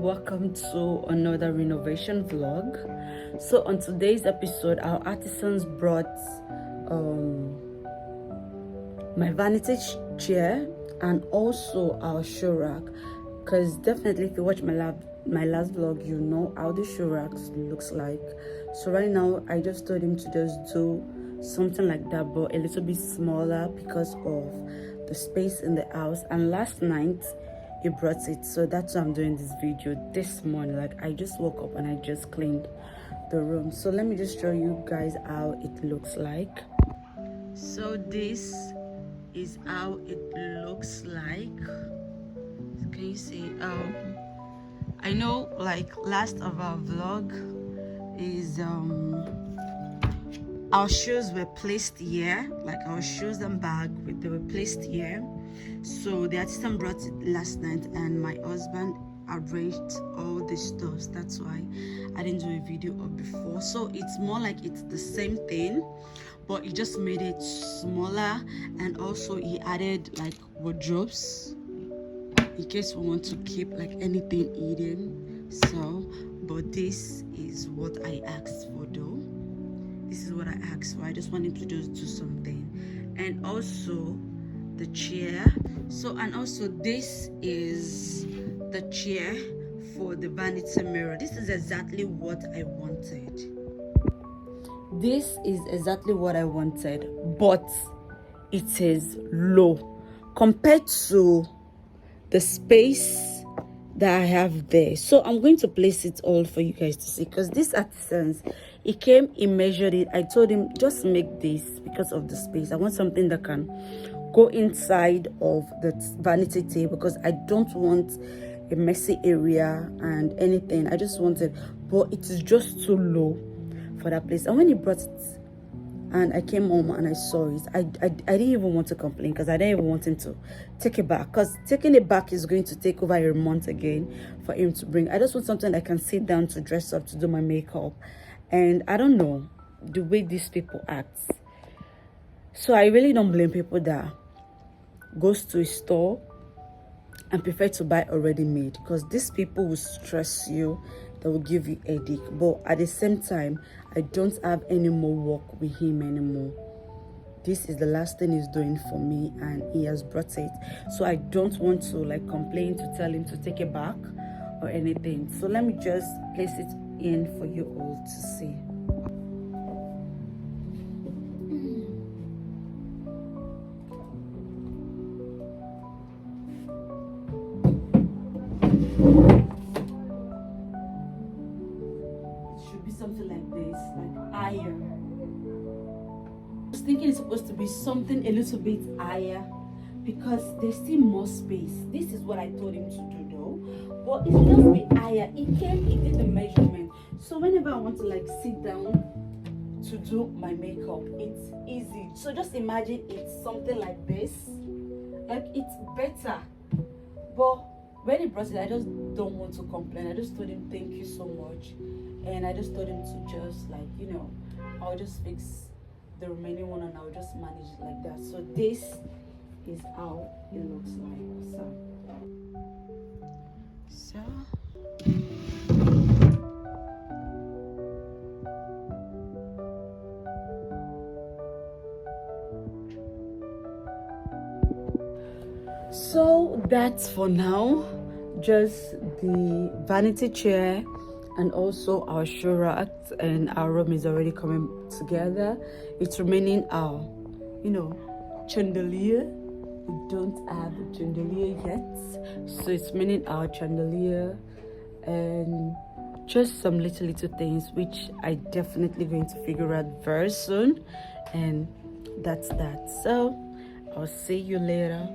welcome to another renovation vlog. So on today's episode, our artisans brought my vanity chair and also our show rack, because definitely if you watch my last vlog, you know how the show rack looks like. So right now I just told him to just do something like that, but a little bit smaller because of the space in the house. And last night he brought it, so that's why I'm doing this video this morning. Like, I just woke up and I just cleaned the room. So let me just show you guys how it looks like. So this is how it looks like. Can you see? I know, like, last of our vlog is our shoes were placed here, like our shoes and bag, they were placed here. So the artisan brought it last night and my husband arranged all the stuff. That's why I didn't do a video of before. So it's more like it's the same thing, but he just made it smaller, and also he added like wardrobes in case we want to keep like anything hidden. So, but this is what I asked for though. This is what I asked for. I just wanted to just do something. And also the chair. So, and also this is the chair for the vanity mirror. This is exactly what I wanted. This is exactly what I wanted, but it is low compared to the space that I have there. So I'm going to place it all for you guys to see, because this artisans, he came, he measured it. I told him just make this because of the space. I want something that can go inside of the vanity table, because I don't want a messy area and anything. I just wanted, but it is just too low for that place. And when he brought it and I came home and I saw it, I didn't even want to complain, because I didn't even want him to take it back, because taking it back is going to take over a month again for him to bring. I just want something I can sit down to dress up, to do my makeup. And I don't know the way these people act. So I really don't blame people that goes to a store and prefer to buy already made, because these people will stress you, they will give you a headache. But at the same time, I don't have any more work with him anymore. This is the last thing he's doing for me, and he has brought it. So I don't want to like complain, to tell him to take it back or anything. So let me just place it in for you all to see. Something like this, like higher. I was thinking it's supposed to be something a little bit higher, because there's still more space. This is what I told him to do though, but it should just be higher. He came, he did the measurement, so whenever I want to like sit down to do my makeup, it's easy. So just imagine it's something like this, like it's better. But when he brought it, I just don't want to complain. I just told him thank you so much. And I just told him to just, like, you know, I'll just fix the remaining one and I'll just manage it like that. So this is how it looks like. So that's for now. Just the vanity chair and also our show rack, and our room is already coming together. It's remaining our, you know, chandelier. We don't have a chandelier yet, so it's remaining our chandelier and just some little things which I definitely going to figure out very soon. And that's that. So I'll see you later.